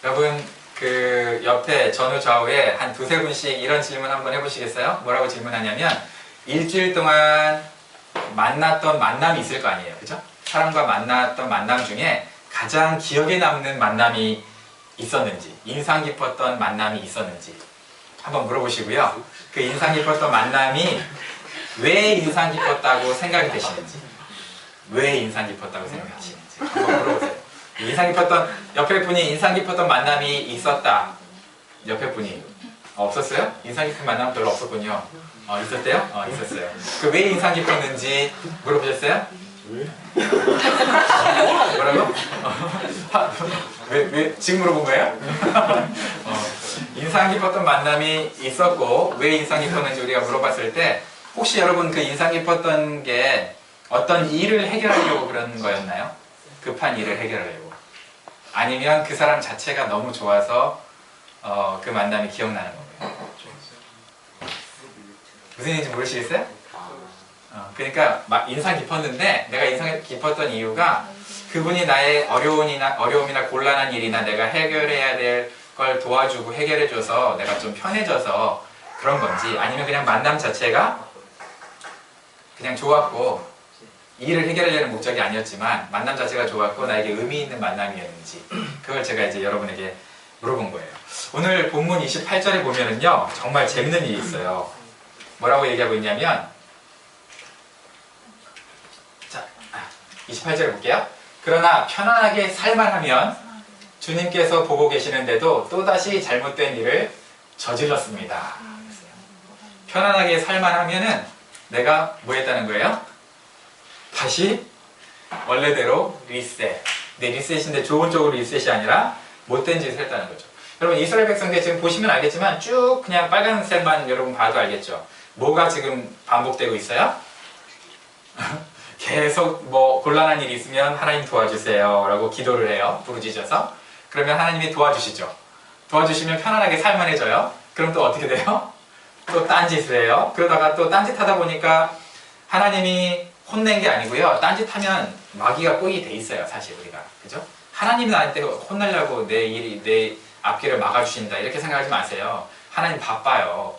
여러분 그 옆에 전후 좌우에 한 두세 분씩 이런 질문 한번 해보시겠어요? 뭐라고 질문하냐면 일주일 동안 만났던 만남이 있을 거 아니에요, 그죠? 사람과 만났던 만남 중에 가장 기억에 남는 만남이 있었는지, 인상 깊었던 만남이 있었는지 한번 물어보시고요. 그 인상 깊었던 만남이 왜 인상 깊었다고 생각이 되시는지, 왜 인상 깊었다고 생각하시는지 한번 물어보세요. 인상 깊었던, 옆에 분이 인상 깊었던 만남이 있었다. 옆에 분이 없었어요? 인상 깊은 만남 별로 없었군요. 있었대요? 있었어요. 그 왜 인상 깊었는지 물어보셨어요? 뭐라고? 왜 지금 물어본 거예요? 인상 깊었던 만남이 있었고 왜 인상 깊었는지 우리가 물어봤을 때 혹시 여러분 그 인상 깊었던 게 어떤 일을 해결하려고 그런 거였나요? 급한 일을 해결하려고. 아니면 그 사람 자체가 너무 좋아서 그 만남이 기억나는 건가요? 무슨 얘기인지 모르시겠어요? 그러니까 막 인상 깊었는데 내가 인상 깊었던 이유가 그분이 나의 어려움이나 곤란한 일이나 내가 해결해야 될 걸 도와주고 해결해줘서 내가 좀 편해져서 그런 건지, 아니면 그냥 만남 자체가 그냥 좋았고 일을 해결하려는 목적이 아니었지만 만남 자체가 좋았고 나에게 의미 있는 만남이었는지, 그걸 제가 이제 여러분에게 물어본 거예요. 오늘 본문 28절에 보면은요 정말 재밌는 일이 있어요. 뭐라고 얘기하고 있냐면, 자 28절에 볼게요. 그러나 편안하게 살만 하면 주님께서 보고 계시는데도 또다시 잘못된 일을 저질렀습니다. 편안하게 살만 하면은 내가 뭐 했다는 거예요? 다시 원래대로 리셋. 근데 리셋인데 좋은 쪽으로 리셋이 아니라 못된 짓을 했다는 거죠. 여러분 이스라엘 백성들 지금 보시면 알겠지만 쭉 그냥 빨간색만 여러분 봐도 알겠죠. 뭐가 지금 반복되고 있어요? 계속 뭐 곤란한 일이 있으면 하나님 도와주세요 라고 기도를 해요. 부르짖어서. 그러면 하나님이 도와주시죠. 도와주시면 편안하게 살만해져요. 그럼 또 어떻게 돼요? 또 딴짓을 해요. 그러다가 또 딴짓하다 보니까 하나님이 혼낸 게 아니고요. 딴짓하면 마귀가 꼬이게 돼 있어요. 사실 우리가. 그죠? 하나님이 나한테 혼내려고 내 앞길을 막아주신다 이렇게 생각하지 마세요. 하나님 바빠요.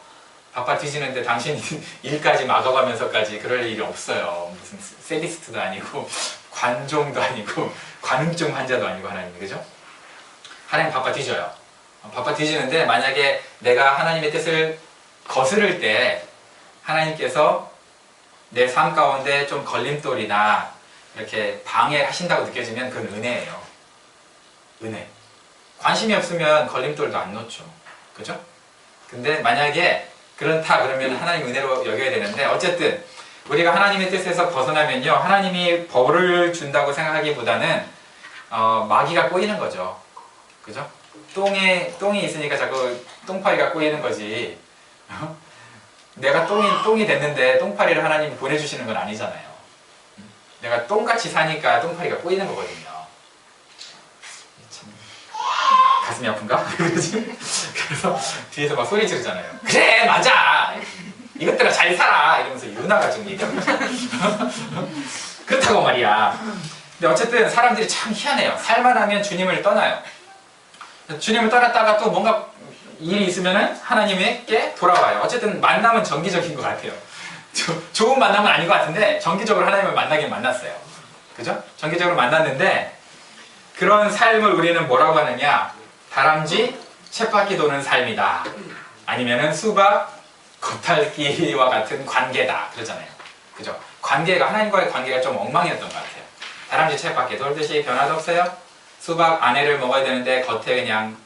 바빠 뒤지는데 당신 일까지 막아가면서까지 그럴 일이 없어요. 무슨 세디스트도 아니고 관종도 아니고 관음증 환자도 아니고 하나님, 그죠? 하나님 바빠 뒤져요. 바빠 뒤지는데 만약에 내가 하나님의 뜻을 거스를 때 하나님께서 내 삶 가운데 좀 걸림돌이나 이렇게 방해하신다고 느껴지면 그건 은혜예요. 은혜. 관심이 없으면 걸림돌도 안 놓죠. 그죠? 근데 만약에 그렇다 그러면 하나님 은혜로 여겨야 되는데, 어쨌든 우리가 하나님의 뜻에서 벗어나면요 하나님이 벌을 준다고 생각하기보다는 마귀가 꼬이는 거죠. 그죠? 똥이 있으니까 자꾸 똥파리가 꼬이는 거지. 내가 똥이 됐는데 똥파리를 하나님이 보내주시는 건 아니잖아요. 내가 똥같이 사니까 똥파리가 꼬이는 거거든요. 참 가슴이 아픈가? 그래서 뒤에서 막 소리 지르잖아요. 그래 맞아! 이것들아 잘 살아! 이러면서 유나가 좀 얘기하고 그렇다고 말이야. 근데 어쨌든 사람들이 참 희한해요. 살만하면 주님을 떠나요. 주님을 떠났다가 또 뭔가 일이 있으면은 하나님에게 돌아와요. 어쨌든 만남은 정기적인 것 같아요. 좋은 만남은 아닌 것 같은데 정기적으로 하나님을 만나긴 만났어요. 그죠? 정기적으로 만났는데 그런 삶을 우리는 뭐라고 하느냐? 다람쥐 쳇바퀴 도는 삶이다. 아니면은 수박 겉핥기와 같은 관계다. 그러잖아요. 그죠? 관계가, 하나님과의 관계가 좀 엉망이었던 것 같아요. 다람쥐 쳇바퀴 돌듯이 변화도 없어요. 수박 안에를 먹어야 되는데 겉에 그냥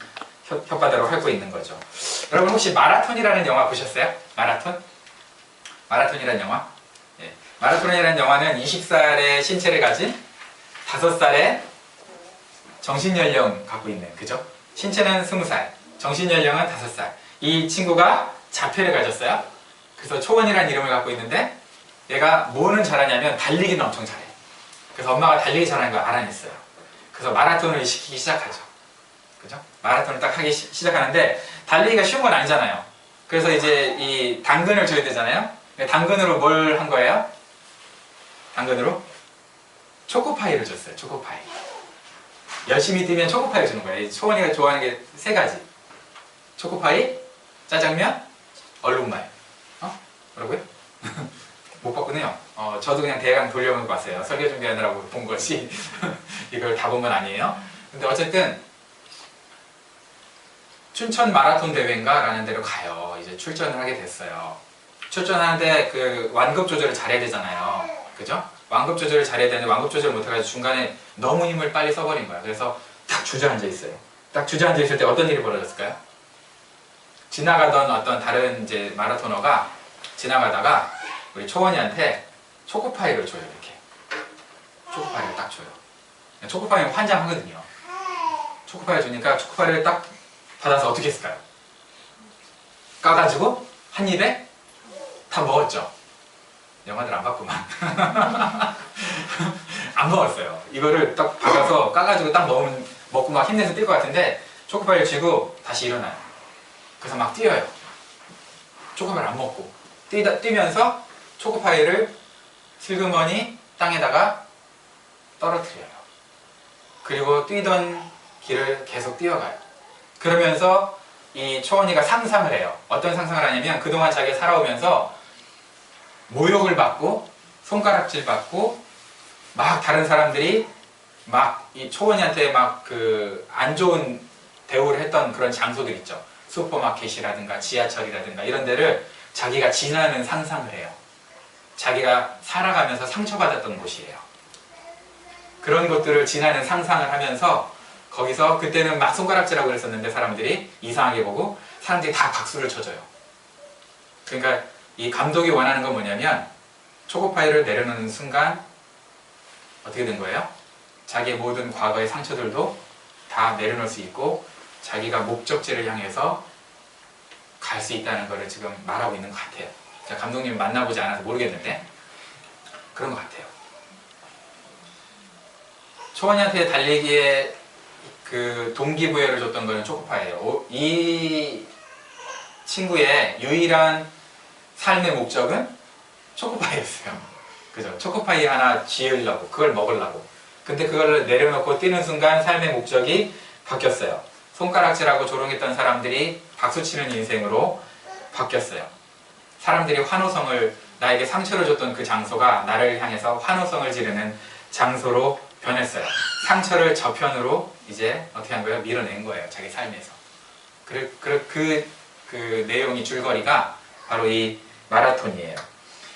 혓바닥으로 핥고 있는 거죠. 여러분 혹시 마라톤이라는 영화 보셨어요? 마라톤? 마라톤이라는 영화? 예. 마라톤이라는 영화는 20살의 신체를 가진 5살의 정신연령 갖고 있는, 그죠? 신체는 20살, 정신연령은 5살. 이 친구가 자폐를 가졌어요. 그래서 초원이라는 이름을 갖고 있는데 얘가 뭐는 잘하냐면 달리기는 엄청 잘해. 그래서 엄마가 달리기 잘하는 걸 알아냈어요. 그래서 마라톤을 시키기 시작하죠. 그죠? 마라톤을 딱 하기 시작하는데 달리기가 쉬운 건 아니잖아요. 그래서 이제 이 당근을 줘야 되잖아요. 당근으로 뭘 한 거예요? 당근으로 초코파이를 줬어요. 초코파이. 열심히 뛰면 초코파이 주는 거예요. 이 초원이가 좋아하는 게 세 가지. 초코파이, 짜장면, 얼룩말. 뭐라고요? 못 봤군요. 저도 그냥 대강 돌려보고 봤어요. 설교 준비하느라고 본 것이 이걸 다 본 건 아니에요. 근데 어쨌든 춘천 마라톤 대회인가 라는 데로 가요. 이제 출전을 하게 됐어요. 출전하는데 그 완급 조절을 잘해야 되잖아요. 그죠? 완급 조절을 잘해야 되는데 완급 조절을 못해가지고 중간에 너무 힘을 빨리 써버린 거야. 그래서 딱 주저앉아 있어요. 딱 주저앉아 있을 때 어떤 일이 벌어졌을까요? 지나가던 어떤 다른 이제 마라토너가 지나가다가 우리 초원이한테 초코파이를 줘요. 이렇게 초코파이를 딱 줘요. 초코파이는 환장하거든요. 초코파이를 주니까 초코파이를 딱 받아서 어떻게 했을까요? 까가지고 한 입에 다 먹었죠. 영화들 안 봤구만. 안 먹었어요. 이거를 딱 받아서 까가지고 딱 먹고 막 힘내서 뛸 것 같은데 초코파이를 쥐고 다시 일어나요. 그래서 막 뛰어요. 초코파이를 안 먹고 뛰면서 초코파이를 슬그머니 땅에다가 떨어뜨려요. 그리고 뛰던 길을 계속 뛰어가요. 그러면서 이 초원이가 상상을 해요. 어떤 상상을 하냐면 그동안 자기가 살아오면서 모욕을 받고 손가락질 받고 막 다른 사람들이 막 이 초원이한테 막 그 안 좋은 대우를 했던 그런 장소들 있죠. 슈퍼마켓이라든가 지하철이라든가 이런 데를 자기가 지나는 상상을 해요. 자기가 살아가면서 상처받았던 곳이에요. 그런 것들을 지나는 상상을 하면서 거기서 그때는 막 손가락질하고 그랬었는데 사람들이 이상하게 보고 사람들이 다 박수를 쳐줘요. 그러니까 이 감독이 원하는 건 뭐냐면 초코파이를 내려놓는 순간 어떻게 된 거예요? 자기의 모든 과거의 상처들도 다 내려놓을 수 있고 자기가 목적지를 향해서 갈 수 있다는 것을 지금 말하고 있는 것 같아요. 제가 감독님 만나보지 않아서 모르겠는데 그런 것 같아요. 초원이한테 달리기에 그 동기부여를 줬던 거는 초코파이예요. 이 친구의 유일한 삶의 목적은 초코파이였어요. 그죠? 초코파이 하나 쥐으려고, 그걸 먹으려고. 근데 그걸 내려놓고 뛰는 순간 삶의 목적이 바뀌었어요. 손가락질하고 조롱했던 사람들이 박수치는 인생으로 바뀌었어요. 사람들이 환호성을, 나에게 상처를 줬던 그 장소가 나를 향해서 환호성을 지르는 장소로 변했어요. 상처를 저편으로 이제 어떻게 한 거예요? 밀어낸 거예요. 자기 삶에서. 그 내용이 줄거리가 바로 이 마라톤이에요.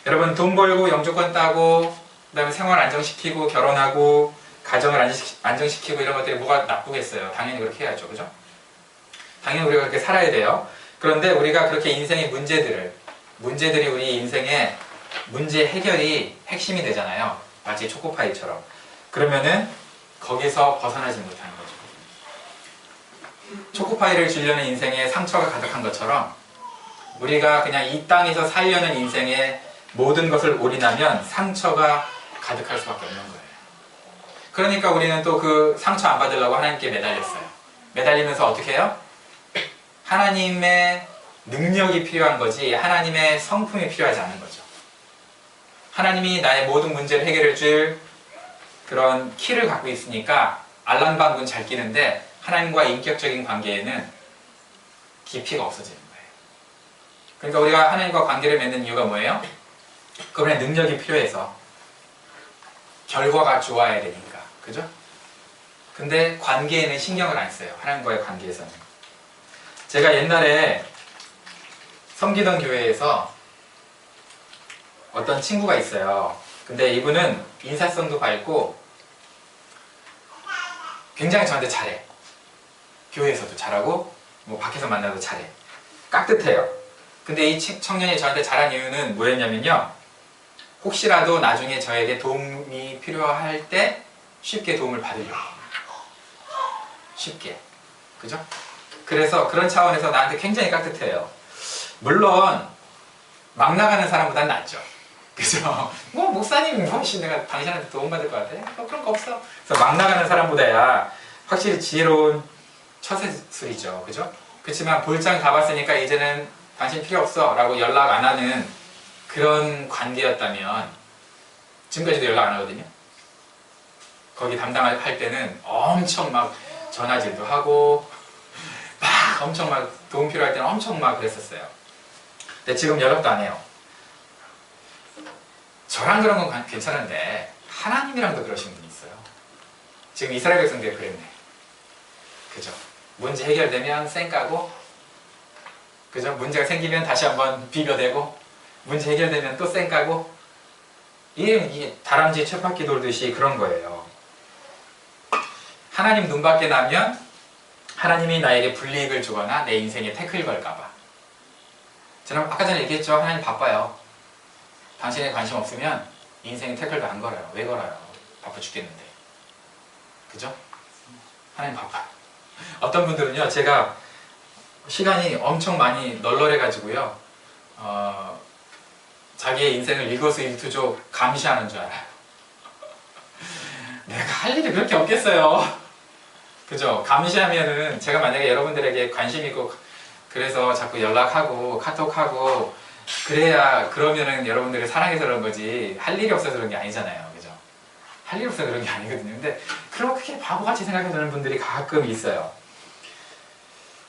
여러분 돈 벌고 영주권 따고 그 다음에 생활 안정시키고 결혼하고 가정을 안정시키고 이런 것들이 뭐가 나쁘겠어요. 당연히 그렇게 해야죠. 그죠? 당연히 우리가 그렇게 살아야 돼요. 그런데 우리가 그렇게 인생의 문제들이 우리 인생의 문제 해결이 핵심이 되잖아요. 마치 초코파이처럼. 그러면은 거기서 벗어나지 못하는 거죠. 초코파이를 주려는 인생에 상처가 가득한 것처럼 우리가 그냥 이 땅에서 살려는 인생에 모든 것을 올인하면 상처가 가득할 수밖에 없는 거예요. 그러니까 우리는 또 그 상처 안 받으려고 하나님께 매달렸어요. 매달리면서 어떻게 해요? 하나님의 능력이 필요한 거지 하나님의 성품이 필요하지 않은 거죠. 하나님이 나의 모든 문제를 해결해 줄 그런 키를 갖고 있으니까 알랑방군 잘 끼는데 하나님과의 인격적인 관계에는 깊이가 없어지는 거예요. 그러니까 우리가 하나님과 관계를 맺는 이유가 뭐예요? 그분의 능력이 필요해서 결과가 좋아야 되니까. 그죠? 근데 관계에는 신경을 안 써요. 하나님과의 관계에서는. 제가 옛날에 섬기던 교회에서 어떤 친구가 있어요. 근데 이분은 인사성도 밝고 굉장히 저한테 잘해. 교회에서도 잘하고 뭐 밖에서 만나도 잘해. 깍듯해요. 근데 이 청년이 저한테 잘한 이유는 뭐였냐면요. 혹시라도 나중에 저에게 도움이 필요할 때 쉽게 도움을 받으려고. 쉽게. 그죠? 그래서 그런 차원에서 나한테 굉장히 깍듯해요. 물론 막 나가는 사람보단 낫죠. 그죠? 뭐 목사님 훨씬 내가 당신한테 도움받을 것 같아? 뭐 그런 거 없어. 그래서 막 나가는 사람보다야 확실히 지혜로운 처세술이죠. 그죠? 그렇지만 볼장 다 봤으니까 이제는 당신 필요 없어 라고 연락 안 하는 그런 관계였다면 지금까지도 연락 안 하거든요. 거기 담당할 때는 엄청 막 전화질도 하고 막 엄청 막 도움 필요할 때는 엄청 막 그랬었어요. 근데 지금 연락도 안 해요. 저랑 그런 건 괜찮은데 하나님이랑도 그러신 분이 있어요. 지금 이스라엘 백성들이 그랬네. 그죠? 문제 해결되면 쌩 까고, 그죠? 문제가 생기면 다시 한번 비벼대고, 문제 해결되면 또 쌩 까고, 이게 다람쥐 쳇바퀴 돌듯이 그런 거예요. 하나님 눈밖에 나면 하나님이 나에게 불이익을 주거나 내 인생에 태클 걸까봐. 저는 아까 전에 얘기했죠. 하나님 바빠요. 당신에 관심 없으면 인생에 태클도 안 걸어요. 왜 걸어요? 바빠 죽겠는데. 그죠? 하나님 바빠요. 어떤 분들은요, 제가 시간이 엄청 많이 널널해가지고요, 자기의 인생을 일거수일투족 감시하는 줄 알아요. 내가 할 일이 그렇게 없겠어요. 그죠? 감시하면은 제가 만약에 여러분들에게 관심 있고 그래서 자꾸 연락하고 카톡하고 그래야 그러면은 여러분들이 사랑해서 그런 거지 할 일이 없어서 그런 게 아니잖아요. 그죠? 할 일이 없어서 그런 게 아니거든요. 근데 그렇게 바보같이 생각해주는 분들이 가끔 있어요.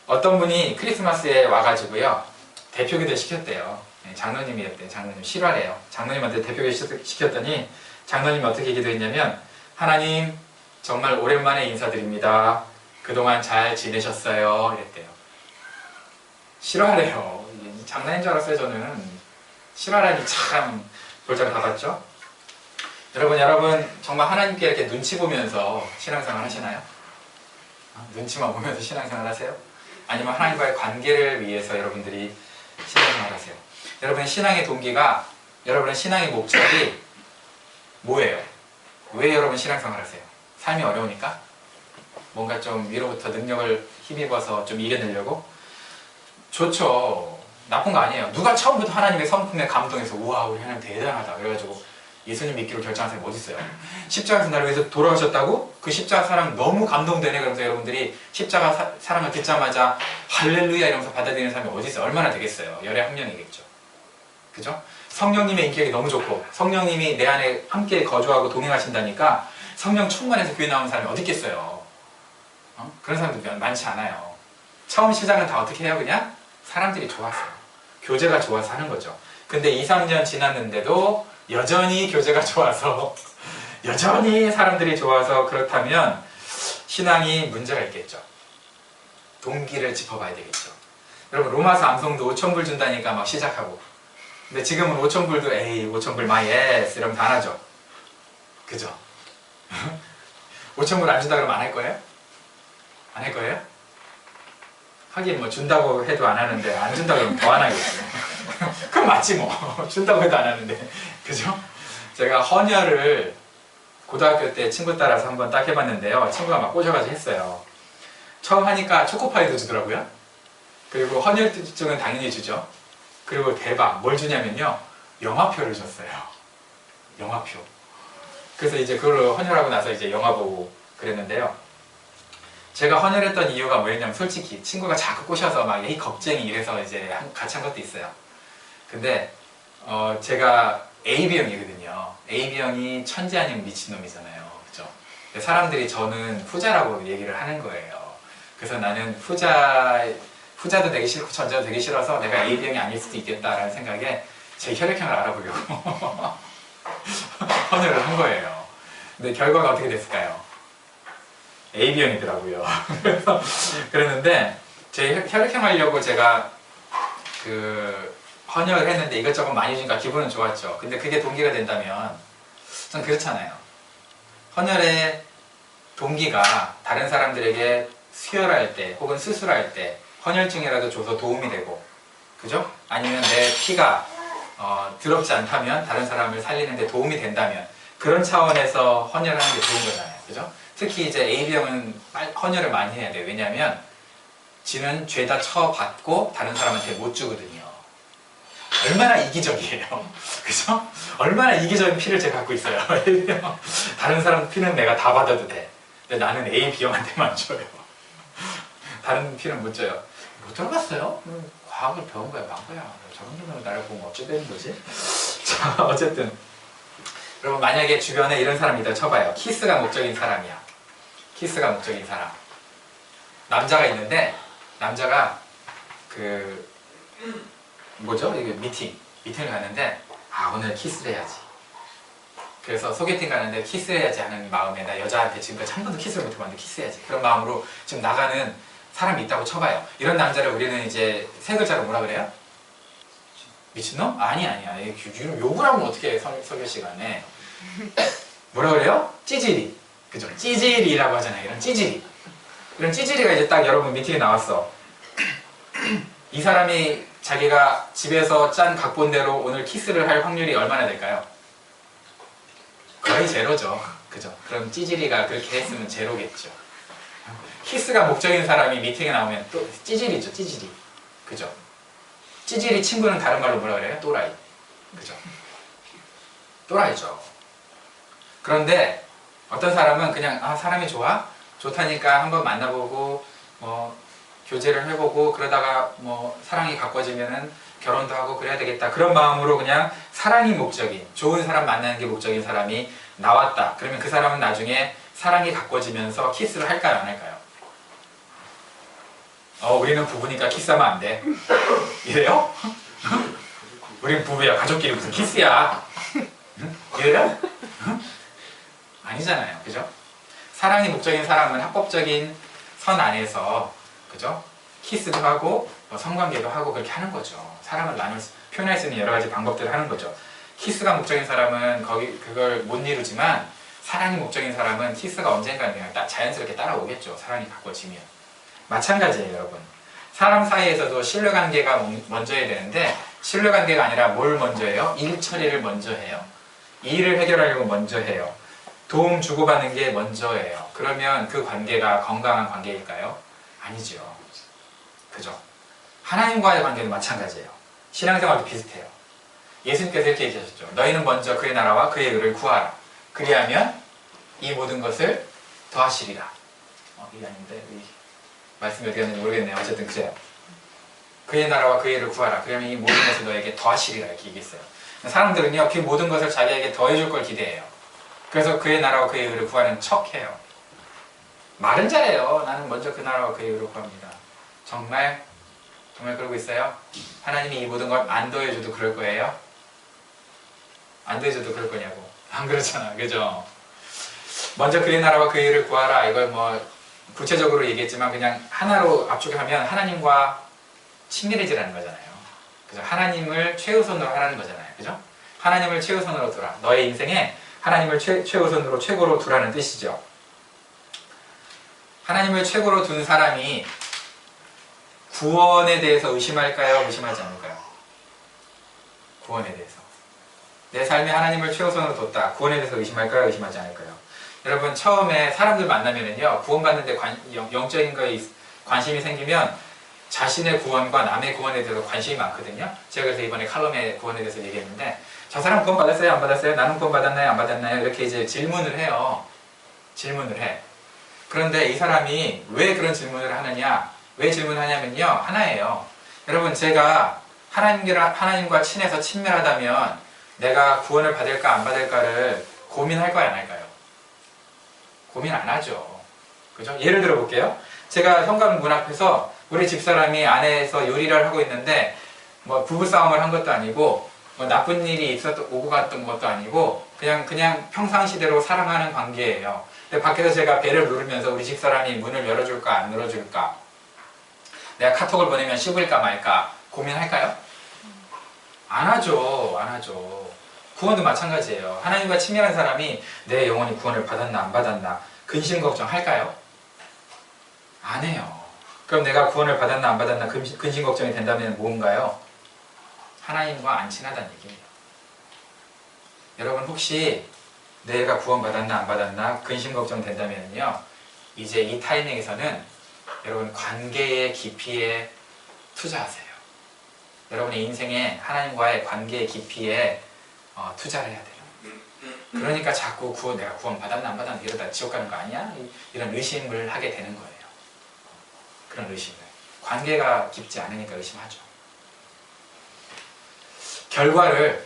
어떤 분이 크리스마스에 와가지고요, 대표기도 시켰대요. 장로님이었대요. 장로님 실화래요. 장로님한테 대표기도 시켰더니 장로님이 어떻게 기도했냐면, 하나님 정말 오랜만에 인사드립니다. 그동안 잘 지내셨어요? 이랬대요. 실화래요. 장난인 줄 알았어요. 저는 실화라니 참 볼짝 받았죠. 여러분 정말 하나님께 이렇게 눈치 보면서 신앙생활 하시나요? 눈치만 보면서 신앙생활 하세요? 아니면 하나님과의 관계를 위해서 여러분들이 신앙생활 하세요? 여러분의 신앙의 동기가, 여러분의 신앙의 목적이 뭐예요? 왜 여러분 신앙생활 하세요? 삶이 어려우니까? 뭔가 좀 위로부터 능력을 힘입어서 좀 이겨내려고? 좋죠. 나쁜 거 아니에요. 누가 처음부터 하나님의 성품에 감동해서 우와 우리 하나님 대단하다 그래가지고 예수님 믿기로 결정한 사람이 어디 있어요? 십자가에서 나를 위해서 돌아가셨다고? 그 십자가 사랑 너무 감동되네. 그러면서 여러분들이 십자가 사랑을 듣자마자 할렐루야 이러면서 받아들이는 사람이 어디 있어요? 얼마나 되겠어요? 열의 한 명이겠죠. 그죠? 성령님의 인격이 너무 좋고 성령님이 내 안에 함께 거주하고 동행하신다니까 성령 충만해서 교회 나오는 사람이 어디 있겠어요? 그런 사람들 많지 않아요. 처음 시작은 다 어떻게 해요? 그냥 사람들이 좋아서, 교제가 좋아서 하는 거죠. 근데 2, 3년 지났는데도 여전히 교제가 좋아서 여전히 사람들이 좋아서 그렇다면 신앙이 문제가 있겠죠. 동기를 짚어봐야 되겠죠. 여러분 로마서 암송도 5,000불 준다니까 막 시작하고, 근데 지금은 5,000불도 에이 5,000불 마이 에스 이러면 다 안 하죠. 그죠? 5,000불 안 준다 그러면 안 할 거예요? 안 할 거예요? 하긴 뭐 준다고 해도 안 하는데 안 준다고 하면 더 안 하겠어요. 그럼 맞지 뭐. 준다고 해도 안 하는데. 그죠? 제가 헌혈을 고등학교 때 친구 따라서 한번 딱 해봤는데요. 친구가 막 꼬셔가지고 했어요. 처음 하니까 초코파이도 주더라고요. 그리고 헌혈증은 당연히 주죠. 그리고 대박 뭘 주냐면요, 영화표를 줬어요. 영화표. 그래서 이제 그걸로 헌혈하고 나서 이제 영화 보고 그랬는데요. 제가 헌혈했던 이유가 뭐였냐면, 솔직히 친구가 자꾸 꼬셔서 막 에이 겁쟁이 이래서 이제 같이 한 것도 있어요. 근데 제가 AB형이거든요. AB형이 천재 아니면 미친놈이잖아요. 그죠? 사람들이 저는 후자라고 얘기를 하는 거예요. 그래서 나는 후자도 되기 싫고 천재도 되기 싫어서 내가 AB형이 아닐 수도 있겠다라는 생각에 제 혈액형을 알아보려고 헌혈을 한 거예요. 근데 결과가 어떻게 됐을까요? AB형이더라고요. 그래서 그랬는데 제 혈액형 하려고 제가 헌혈을 했는데 이것저것 많이 주니까 기분은 좋았죠. 근데 그게 동기가 된다면 전 그렇잖아요. 헌혈의 동기가 다른 사람들에게 수혈할 때 혹은 수술할 때 헌혈증이라도 줘서 도움이 되고, 그죠? 아니면 내 피가 더럽지 않다면 다른 사람을 살리는 데 도움이 된다면 그런 차원에서 헌혈하는 게 좋은 거잖아요. 그죠? 특히 이제 AB형은 헌혈을 많이 해야 돼요. 왜냐하면 지는 죄다 쳐받고 다른 사람한테 못 주거든요. 얼마나 이기적이에요. 그죠? 얼마나 이기적인 피를 제가 갖고 있어요. 다른 사람 피는 내가 다 받아도 돼. 근데 나는 AB형한테만 줘요. 다른 피는 못 줘요. 못 들어봤어요? 과학을 배운 거야, 만 거야. 저런 놈으로 나를 보면 어찌 되는 거지? 자, 어쨌든 여러분 만약에 주변에 이런 사람이 있다 쳐봐요. 키스가 목적인 사람이야. 키스가 목적인 사람. 남자가 있는데 남자가 그 뭐죠? 이게 미팅을 가는데 오늘 키스를 해야지. 그래서 소개팅 가는데 키스를 해야지 하는 마음에 나 여자한테 지금까지 한 번도 키스를 못 해봤는데 키스해야지. 그런 마음으로 지금 나가는 사람이 있다고 쳐봐요. 이런 남자를 우리는 이제 세 글자로 뭐라 그래요? 미친놈? 아니야. 욕을 하면 어떻게 해, 설교 시간에. 뭐라 그래요? 찌질이. 그죠? 찌질이라고 하잖아요. 이런 찌질이. 이런 찌질이가 이제 딱 여러분 미팅에 나왔어. 이 사람이 자기가 집에서 짠 각본대로 오늘 키스를 할 확률이 얼마나 될까요? 거의 제로죠. 그죠? 그럼 찌질이가 그렇게 했으면 제로겠죠. 키스가 목적인 사람이 미팅에 나오면 또 찌질이죠. 찌질이. 그죠? 찌질이 친구는 다른 말로 뭐라 그래요? 또라이. 그죠? 또라이죠. 그런데 어떤 사람은 그냥 사람이 좋아? 좋다니까 한번 만나보고 뭐 교제를 해보고 그러다가 뭐 사랑이 가꿔지면은 결혼도 하고 그래야 되겠다. 그런 마음으로 그냥 사랑이 목적인, 좋은 사람 만나는 게 목적인 사람이 나왔다. 그러면 그 사람은 나중에 사랑이 가꿔지면서 키스를 할까요? 안 할까요? 우리는 부부니까 키스하면 안 돼. 이래요? 우린 부부야. 가족끼리 무슨 키스야. 이래요? 아니잖아요. 그죠? 사랑이 목적인 사람은 합법적인 선 안에서 그죠? 키스도 하고 성관계도 하고 그렇게 하는 거죠. 사랑을 표현할 수 있는 여러 가지 방법들을 하는 거죠. 키스가 목적인 사람은 그걸 못 이루지만 사랑이 목적인 사람은 키스가 언젠가는 그냥 자연스럽게 따라오겠죠. 사랑이 가꿔지면. 마찬가지예요, 여러분. 사람 사이에서도 신뢰관계가 먼저야 되는데 신뢰관계가 아니라 뭘 먼저 해요? 일 처리를 먼저 해요. 일을 해결하려고 먼저 해요. 도움 주고받는 게 먼저예요. 그러면 그 관계가 건강한 관계일까요? 아니죠. 그죠? 하나님과의 관계도 마찬가지예요. 신앙생활도 비슷해요. 예수님께서 이렇게 얘기하셨죠. 너희는 먼저 그의 나라와 그의 의를 구하라. 그리하면 이 모든 것을 더하시리라. 이게 아닌데 말씀이 어디 갔는지 모르겠네요. 어쨌든 그래요. 그의 나라와 그의 의를 구하라. 그러면 이 모든 것을 너에게 더하시리라 이렇게 얘기했어요. 사람들은요 그 모든 것을 자기에게 더해줄 걸 기대해요. 그래서 그의 나라와 그의 의를 구하는 척해요. 말은 잘해요. 나는 먼저 그 나라와 그의 의를 구합니다. 정말 그러고 있어요? 하나님이 이 모든 걸 안 더해줘도 그럴 거예요? 안 더해줘도 그럴 거냐고. 안 그렇잖아. 그죠? 먼저 그의 나라와 그의 의를 구하라. 이걸 뭐 구체적으로 얘기했지만 그냥 하나로 압축하면 하나님과 친밀해지라는 거잖아요. 그죠? 하나님을 최우선으로 하라는 거잖아요. 그죠? 하나님을 최우선으로 두라. 너의 인생에 하나님을 최우선으로 최고로 두라는 뜻이죠. 하나님을 최고로 둔 사람이 구원에 대해서 의심할까요? 의심하지 않을까요? 구원에 대해서. 내 삶에 하나님을 최우선으로 뒀다. 구원에 대해서 의심할까요? 의심하지 않을까요? 여러분 처음에 사람들 만나면은요 구원받는데 영적인 거에 관심이 생기면 자신의 구원과 남의 구원에 대해서 관심이 많거든요. 제가 그래서 이번에 칼럼에 구원에 대해서 얘기했는데 저 사람 구원 받았어요? 안 받았어요? 나는 구원 받았나요? 안 받았나요? 이렇게 이제 질문을 해요. 질문을 해. 그런데 이 사람이 왜 그런 질문을 하느냐? 왜 질문하냐면요 하나예요. 여러분 제가 하나님과 친해서 친밀하다면 내가 구원을 받을까 안 받을까를 고민할까요? 안 할까요? 고민 안 하죠. 그죠? 예를 들어 볼게요. 제가 현관 문 앞에서 우리 집사람이 안에서 요리를 하고 있는데 뭐 부부싸움을 한 것도 아니고 뭐 나쁜 일이 오고 갔던 것도 아니고 그냥 평상시대로 사랑하는 관계예요. 근데 밖에서 제가 배를 누르면서 우리 집사람이 문을 열어줄까 안 열어줄까 내가 카톡을 보내면 씹을까 말까 고민할까요? 안 하죠. 안 하죠. 구원도 마찬가지예요. 하나님과 친밀한 사람이 내 영혼이 구원을 받았나 안 받았나 근심 걱정할까요? 안 해요. 그럼 내가 구원을 받았나 안 받았나 근심 걱정이 된다면 뭔가요? 하나님과 안 친하다는 얘기예요. 여러분 혹시 내가 구원 받았나 안 받았나 근심 걱정 된다면요 이제 이 타이밍에서는 여러분 관계의 깊이에 투자하세요. 여러분의 인생에 하나님과의 관계의 깊이에 투자를 해야 돼요. 그러니까 자꾸 내가 구원 받았나 안 받았나 이러다 지옥 가는 거 아니야? 이런 의심을 하게 되는 거예요. 그런 의심을. 관계가 깊지 않으니까 의심하죠. 결과를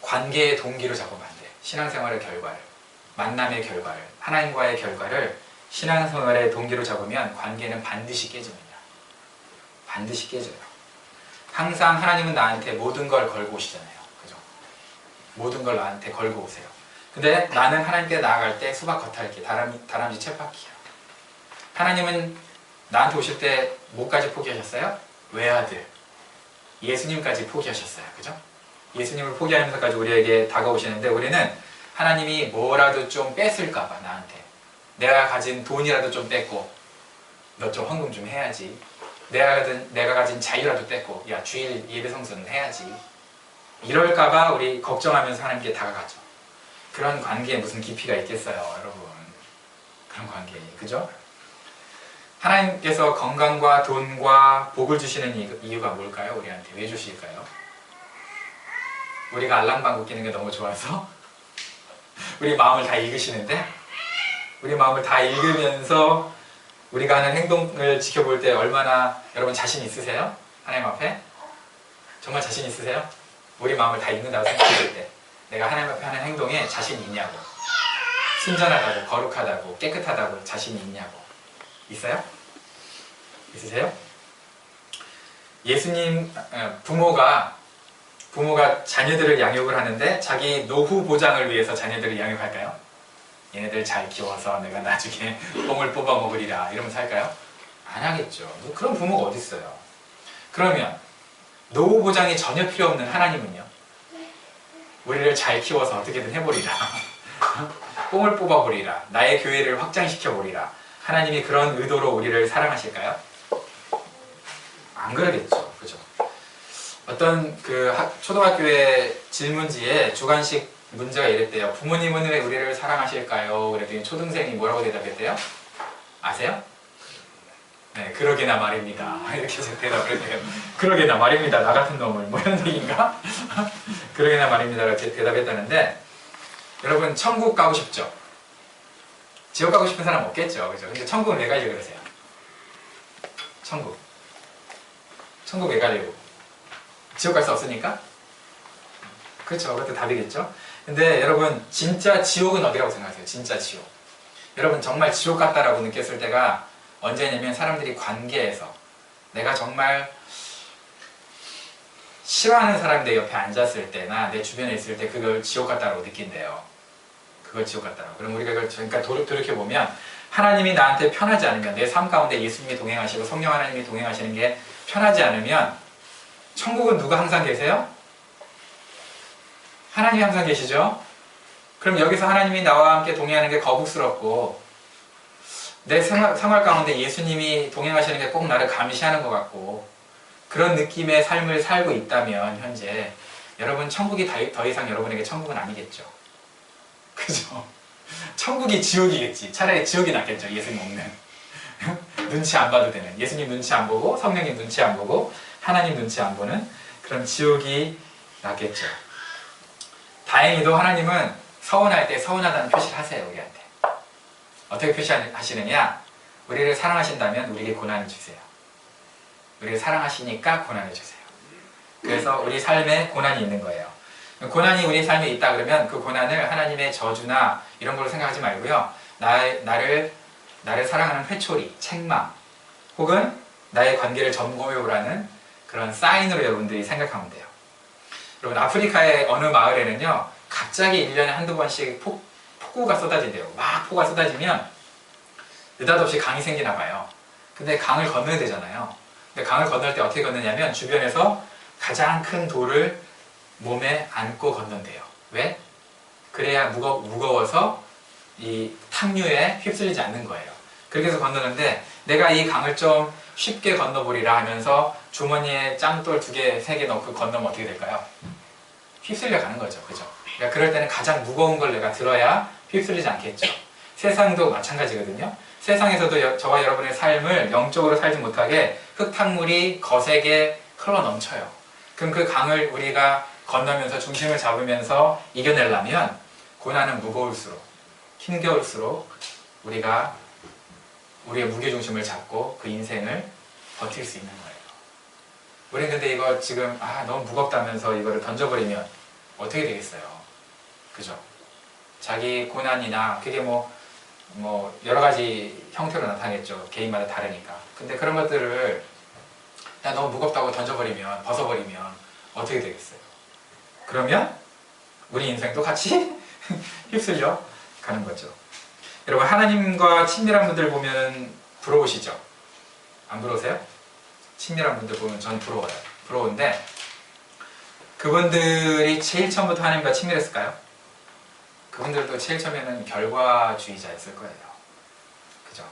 관계의 동기로 잡으면 안 돼. 신앙생활의 결과를, 만남의 결과를, 하나님과의 결과를 신앙생활의 동기로 잡으면 관계는 반드시 깨집니다. 반드시 깨져요. 항상 하나님은 나한테 모든 걸 걸고 오시잖아요. 그죠? 모든 걸 나한테 걸고 오세요. 근데 나는 하나님께 나아갈 때 수박 겉핥기, 다람쥐 쳇바퀴야. 하나님은 나한테 오실 때 뭐까지 포기하셨어요? 외아들, 예수님까지 포기하셨어요. 그죠? 예수님을 포기하면서까지 우리에게 다가오시는데 우리는 하나님이 뭐라도 좀 뺐을까봐 나한테 내가 가진 돈이라도 좀 뺐고 너 좀 헌금 좀 해야지. 내가 가진 자유라도 뺐고 야 주일 예배 성수는 해야지. 이럴까봐 우리 걱정하면서 하나님께 다가가죠. 그런 관계에 무슨 깊이가 있겠어요, 여러분. 그런 관계에. 그죠? 하나님께서 건강과 돈과 복을 주시는 이유가 뭘까요? 우리한테 왜 주실까요? 우리가 알랑방구 끼는 게 너무 좋아서 우리 마음을 다 읽으시는데 우리 마음을 다 읽으면서 우리가 하는 행동을 지켜볼 때 얼마나 여러분 자신 있으세요? 하나님 앞에? 정말 자신 있으세요? 우리 마음을 다 읽는다고 생각했을 때 내가 하나님 앞에 하는 행동에 자신이 있냐고, 순전하다고, 거룩하다고, 깨끗하다고 자신이 있냐고. 있어요? 있으세요? 예수님 부모가 자녀들을 양육을 하는데 자기 노후 보장을 위해서 자녀들을 양육할까요? 얘네들 잘 키워서 내가 나중에 뽕을 뽑아 먹으리라 이러면서 할까요? 안 하겠죠. 그런 부모가 어디 있어요? 그러면 노후 보장이 전혀 필요 없는 하나님은요? 우리를 잘 키워서 어떻게든 해보리라. 뽕을 뽑아보리라. 나의 교회를 확장시켜보리라. 하나님이 그런 의도로 우리를 사랑하실까요? 안 그러겠죠. 그죠? 어떤 초등학교의 질문지에 주관식 문제가 이랬대요. 부모님은 왜 우리를 사랑하실까요? 그랬더니 초등생이 뭐라고 대답했대요? 아세요? 네, 그러게나 말입니다. 이렇게 대답을 했대요. 그러게나 말입니다. 나 같은 놈을. 뭐 이런 얘기인가? 그러게나 말입니다. 이렇게 대답했다는데 여러분 천국 가고 싶죠? 지옥 가고 싶은 사람 없겠죠? 그죠? 근데 천국은 왜 가려고 그러세요? 천국 왜 가려고? 지옥 갈 수 없으니까? 그렇죠. 그것도 답이겠죠? 근데 여러분 진짜 지옥은 어디라고 생각하세요? 진짜 지옥. 여러분 정말 지옥 같다라고 느꼈을 때가 언제냐면 사람들이 관계에서 내가 정말 싫어하는 사람이 내 옆에 앉았을 때나 내 주변에 있을 때 그걸 지옥 같다라고 느낀대요. 그걸 지옥 같다라고. 그럼 우리가 그걸 그러니까 돌이켜보면 하나님이 나한테 편하지 않으면 내 삶 가운데 예수님이 동행하시고 성령 하나님이 동행하시는 게 편하지 않으면 천국은 누가 항상 계세요? 하나님이 항상 계시죠? 그럼 여기서 하나님이 나와 함께 동행하는 게 거북스럽고 내 생활 가운데 예수님이 동행하시는 게 꼭 나를 감시하는 것 같고 그런 느낌의 삶을 살고 있다면 현재 여러분 천국이 더 이상 여러분에게 천국은 아니겠죠. 그죠? 천국이 지옥이겠지. 차라리 지옥이 낫겠죠. 예수님 없는. 눈치 안 봐도 되는. 예수님 눈치 안 보고 성령님 눈치 안 보고 하나님 눈치 안 보는 그런 지옥이 낫겠죠. 다행히도 하나님은 서운할 때 서운하다는 표시를 하세요. 우리한테. 어떻게 표시하시느냐? 우리를 사랑하신다면 우리에게 고난을 주세요. 우리를 사랑하시니까 고난을 주세요. 그래서 우리 삶에 고난이 있는 거예요. 고난이 우리 삶에 있다 그러면 그 고난을 하나님의 저주나 이런 걸로 생각하지 말고요. 나를 사랑하는 회초리, 책망 혹은 나의 관계를 점검해보라는 그런 사인으로 여러분들이 생각하면 돼요. 여러분 아프리카의 어느 마을에는요. 갑자기 1년에 한두 번씩 폭우가 쏟아진대요. 막 폭우가 쏟아지면 느닷없이 강이 생기나 봐요. 근데 강을 건너야 되잖아요. 근데 강을 건널 때 어떻게 건너냐면 주변에서 가장 큰 돌을 몸에 안고 건넌대요. 왜? 그래야 무거워서 이 탕류에 휩쓸리지 않는 거예요. 그렇게 해서 건너는데 내가 이 강을 좀 쉽게 건너보리라 하면서 주머니에 짱돌 2개, 3개 넣고 건너면 어떻게 될까요? 휩쓸려 가는 거죠. 그죠? 그러니까 그럴 때는 가장 무거운 걸 내가 들어야 휩쓸리지 않겠죠. 세상도 마찬가지거든요. 세상에서도 저와 여러분의 삶을 영적으로 살지 못하게 흙탕물이 거세게 흘러 넘쳐요. 그럼 그 강을 우리가 건너면서 중심을 잡으면서 이겨내려면 고난은 무거울수록 힘겨울수록 우리가 우리의 무게중심을 잡고 그 인생을 버틸 수 있는 거예요. 우리는 근데 이거 지금 너무 무겁다면서 이거를 던져버리면 어떻게 되겠어요? 그죠? 자기 고난이나 그게 뭐 여러 가지 형태로 나타나겠죠. 개인마다 다르니까. 근데 그런 것들을 그냥 너무 무겁다고 던져버리면, 벗어버리면 어떻게 되겠어요? 그러면 우리 인생도 같이 휩쓸려 가는 거죠. 여러분, 하나님과 친밀한 분들 보면 부러우시죠? 안 부러우세요? 친밀한 분들 보면 전 부러워요. 부러운데 그분들이 제일 처음부터 하나님과 친밀했을까요? 그분들도 제일 처음에는 결과주의자였을 거예요. 그죠?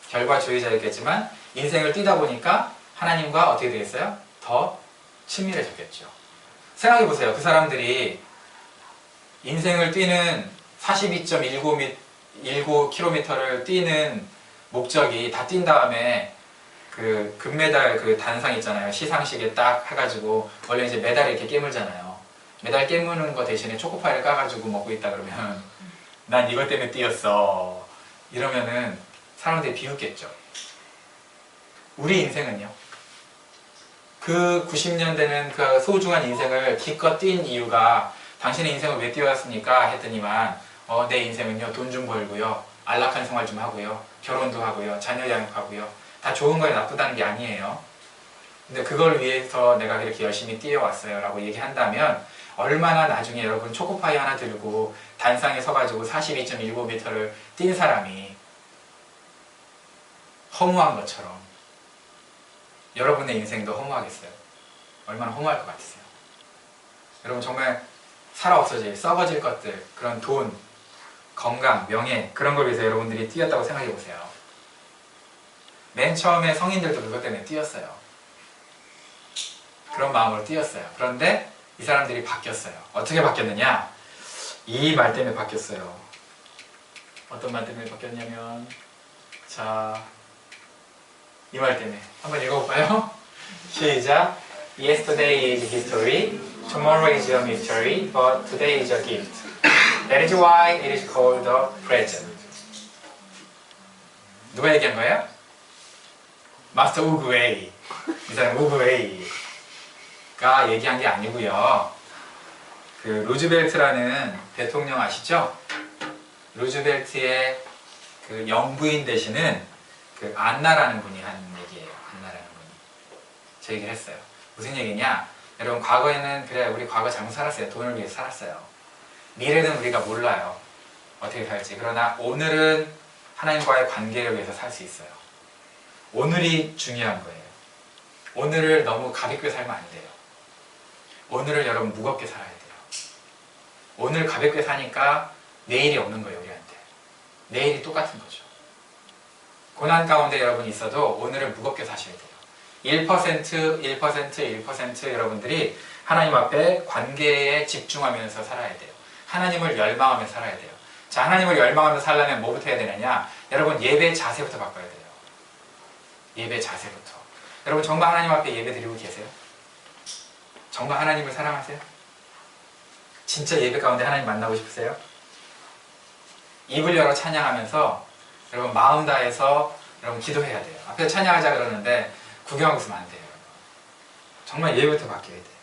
결과주의자였겠지만 인생을 뛰다 보니까 하나님과 어떻게 되겠어요? 더 친밀해졌겠죠. 생각해 보세요. 그 사람들이 인생을 뛰는 42.19km를 뛰는 목적이 다 뛴 다음에 그 금메달 그 단상 있잖아요. 시상식에 딱 해가지고 원래 이제 메달 이렇게 깨물잖아요. 메달 깨무는 거 대신에 초코파이를 까가지고 먹고 있다 그러면 난 이것 때문에 뛰었어. 이러면은 사람들이 비웃겠죠. 우리 인생은요. 그 90년대는 그 소중한 인생을 기껏 뛴 이유가 당신의 인생을 왜 뛰어왔습니까? 했더니만 내 인생은요. 돈 좀 벌고요. 안락한 생활 좀 하고요. 결혼도 하고요. 자녀 양육하고요. 다 좋은 거에 나쁘다는 게 아니에요. 근데 그걸 위해서 내가 그렇게 열심히 뛰어왔어요 라고 얘기한다면 얼마나 나중에 여러분 초코파이 하나 들고 단상에 서가지고 42.19m를 뛴 사람이 허무한 것처럼 여러분의 인생도 허무하겠어요? 얼마나 허무할 것 같으세요? 여러분 정말 살아 없어질, 썩어질 것들, 그런 돈, 건강, 명예 그런 걸 위해서 여러분들이 뛰었다고 생각해 보세요. 맨 처음에 성인들도 그것 때문에 뛰었어요. 그런 마음으로 뛰었어요. 그런데 이 사람들이 바뀌었어요. 어떻게 바뀌었느냐? 이 말 때문에 바뀌었어요. 어떤 말 때문에 바뀌었냐면 자, 이 말 때문에 한번 읽어볼까요? 시작! Yesterday is history, tomorrow is a mystery, but today is a gift. That is why it is called the present. 누가 얘기한 거예요? 마스터 우그웨이. 이 사람 우그웨이가 얘기한 게 아니고요. 그 루즈벨트라는 대통령 아시죠? 루즈벨트의 그 영부인 되시는 그 안나라는 분이 한 얘기예요. 안나라는 분이 제 얘기를 했어요. 무슨 얘기냐? 여러분 과거에는 그래 우리 과거 잘못 살았어요. 돈을 위해서 살았어요. 미래는 우리가 몰라요. 어떻게 살지. 그러나 오늘은 하나님과의 관계를 위해서 살 수 있어요. 오늘이 중요한 거예요. 오늘을 너무 가볍게 살면 안 돼요. 오늘을 여러분 무겁게 살아야 돼요. 오늘 가볍게 사니까 내일이 없는 거예요, 우리한테. 내일이 똑같은 거죠. 고난 가운데 여러분이 있어도 오늘을 무겁게 사셔야 돼요. 1% 여러분들이 하나님 앞에 관계에 집중하면서 살아야 돼요. 하나님을 열망하며 살아야 돼요. 자, 하나님을 열망하며 살려면 뭐부터 해야 되느냐? 여러분 예배 자세부터 바꿔야 돼요. 예배 자세부터. 여러분 정말 하나님 앞에 예배 드리고 계세요? 정말 하나님을 사랑하세요? 진짜 예배 가운데 하나님 만나고 싶으세요? 입을 열어 찬양하면서 여러분 마음 다해서 여러분 기도해야 돼요. 앞에 찬양하자 그러는데 구경하고 있으면 안 돼요. 정말 예배부터 바뀌어야 돼요.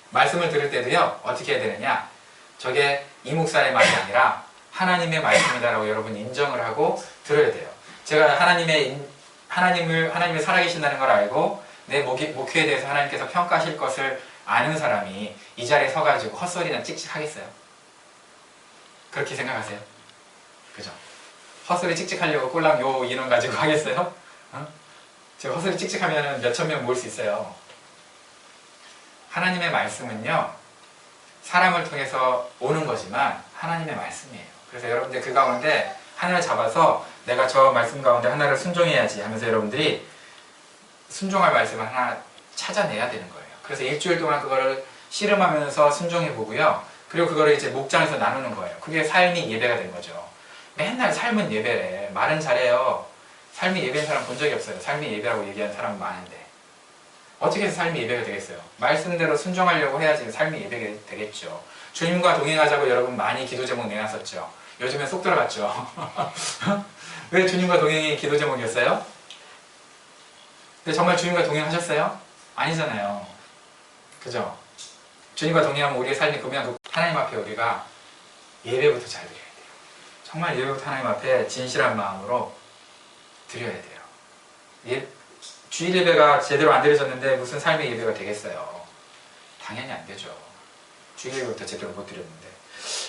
말씀을 들을 때도요. 어떻게 해야 되느냐? 저게 이 목사의 말이 아니라 하나님의 말씀이다라고 여러분 인정을 하고 들어야 돼요. 제가 하나님을 살아계신다는 걸 알고 내 목회에 대해서 하나님께서 평가하실 것을 아는 사람이 이 자리에 서가지고 헛소리나 찍찍하겠어요? 그렇게 생각하세요? 그죠? 헛소리 찍찍하려고 꼴랑 요 인원 가지고 하겠어요? 제가 헛소리 찍찍하면 몇천 명 모을 수 있어요. 하나님의 말씀은요 사람을 통해서 오는 거지만 하나님의 말씀이에요. 그래서 여러분들 그 가운데 하나를 잡아서 내가 저 말씀 가운데 하나를 순종해야지 하면서 여러분들이 순종할 말씀을 하나 찾아내야 되는 거예요. 그래서 일주일 동안 그거를 씨름하면서 순종해 보고요. 그리고 그거를 이제 목장에서 나누는 거예요. 그게 삶이 예배가 된 거죠. 맨날 삶은 예배래. 말은 잘해요. 삶이 예배인 사람 본 적이 없어요. 삶이 예배라고 얘기하는 사람 많은데 어떻게 해서 삶이 예배가 되겠어요? 말씀대로 순종하려고 해야지 삶이 예배가 되겠죠. 주님과 동행하자고 여러분 많이 기도 제목 내놨었죠. 요즘엔 쏙 들어갔죠. 왜 주님과 동행이 기도 제목이었어요? 근데 정말 주님과 동행하셨어요? 아니잖아요. 그죠? 주님과 동행하면 우리의 삶이 그냥 하나님 앞에 우리가 예배부터 잘 드려야 돼요. 정말 예배부터 하나님 앞에 진실한 마음으로 드려야 돼요. 주일 예배가 제대로 안 드려졌는데 무슨 삶의 예배가 되겠어요? 당연히 안 되죠. 주일 예배부터 제대로 못 드렸는데.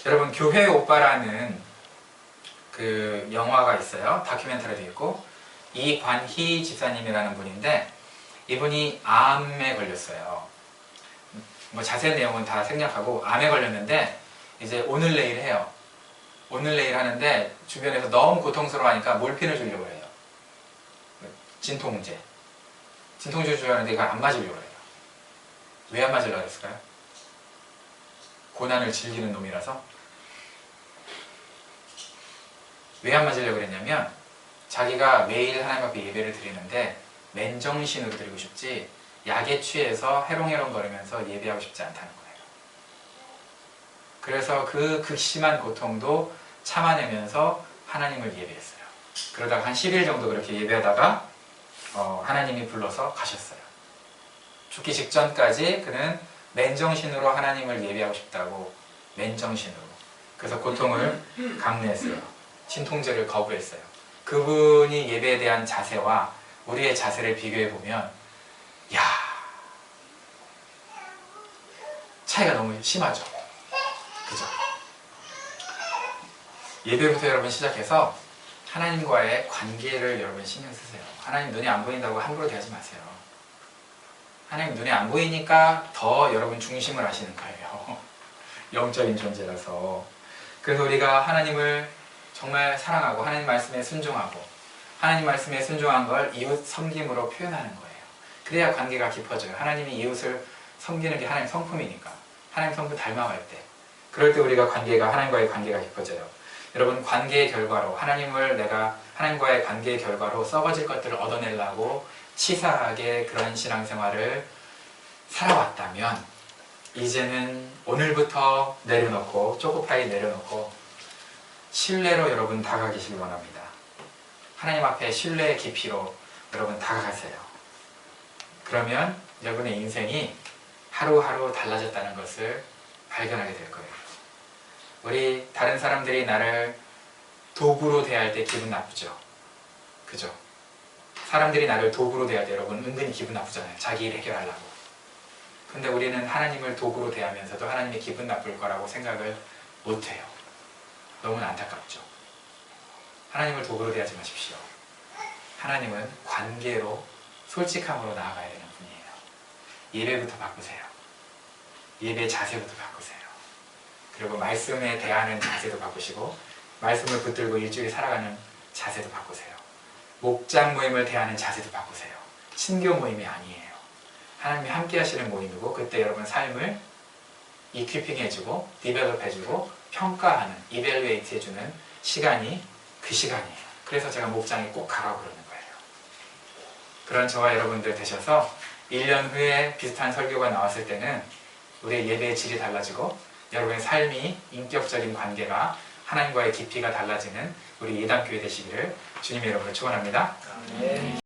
여러분, 교회 오빠라는 그 영화가 있어요. 다큐멘터리도 있고, 이관희 집사님이라는 분인데 이분이 암에 걸렸어요. 뭐 자세한 내용은 다 생략하고 암에 걸렸는데 이제 오늘 내일 해요. 오늘 내일 하는데 주변에서 너무 고통스러워하니까 몰핀을 주려고 해요. 진통제 주려고 하는데 이걸 안 맞으려고 해요. 왜 안 맞으려고 했을까요? 고난을 즐기는 놈이라서. 왜 안 맞으려고 그랬냐면 자기가 매일 하나님 앞에 예배를 드리는데 맨정신으로 드리고 싶지 약에 취해서 해롱해롱 거리면서 예배하고 싶지 않다는 거예요. 그래서 그 극심한 고통도 참아내면서 하나님을 예배했어요. 그러다가 한 10일 정도 그렇게 예배하다가 하나님이 불러서 가셨어요. 죽기 직전까지 그는 맨정신으로 하나님을 예배하고 싶다고, 맨정신으로. 그래서 고통을 감내했어요. 진통제를 거부했어요. 그분이 예배에 대한 자세와 우리의 자세를 비교해보면 야, 차이가 너무 심하죠. 그죠? 예배부터 여러분 시작해서 하나님과의 관계를 여러분 신경 쓰세요. 하나님 눈이 안 보인다고 함부로 대하지 마세요. 하나님 눈이 안 보이니까 더 여러분 중심을 하시는 거예요. 영적인 존재라서. 그래서 우리가 하나님을 정말 사랑하고 하나님 말씀에 순종하고 하나님 말씀에 순종한 걸 이웃 섬김으로 표현하는 거예요. 그래야 관계가 깊어져요. 하나님이 이웃을 섬기는 게 하나님 성품이니까. 하나님 성품 닮아갈 때. 그럴 때 우리가 하나님과의 관계가 깊어져요. 여러분, 관계의 결과로 하나님과의 관계의 결과로 썩어질 것들을 얻어내려고 치사하게 그런 신앙생활을 살아왔다면 이제는 오늘부터 내려놓고 초코파이 내려놓고 신뢰로 여러분 다가가시길 원합니다. 하나님 앞에 신뢰의 깊이로 여러분 다가가세요. 그러면 여러분의 인생이 하루하루 달라졌다는 것을 발견하게 될 거예요. 우리 다른 사람들이 나를 도구로 대할 때 기분 나쁘죠? 그죠? 사람들이 나를 도구로 대할 때 여러분 은근히 기분 나쁘잖아요. 자기 일 해결하려고. 근데 우리는 하나님을 도구로 대하면서도 하나님이 기분 나쁠 거라고 생각을 못해요. 너무나 안타깝죠. 하나님을 도구로 대하지 마십시오. 하나님은 관계로 솔직함으로 나아가야 되는 분이에요. 예배부터 바꾸세요. 예배 자세부터 바꾸세요. 그리고 말씀에 대하는 자세도 바꾸시고 말씀을 붙들고 일주일 살아가는 자세도 바꾸세요. 목장 모임을 대하는 자세도 바꾸세요. 신교 모임이 아니에요. 하나님이 함께 하시는 모임이고 그때 여러분 삶을 이퀴핑해주고 디벨롭해주고 평가하는, 이벨루에이트 해주는 시간이 그 시간이에요. 그래서 제가 목장에 꼭 가라고 그러는 거예요. 그런 저와 여러분들 되셔서 1년 후에 비슷한 설교가 나왔을 때는 우리의 예배의 질이 달라지고 여러분의 삶이 인격적인 관계가 하나님과의 깊이가 달라지는 우리 예담교회 되시기를 주님의 이름으로 축원합니다.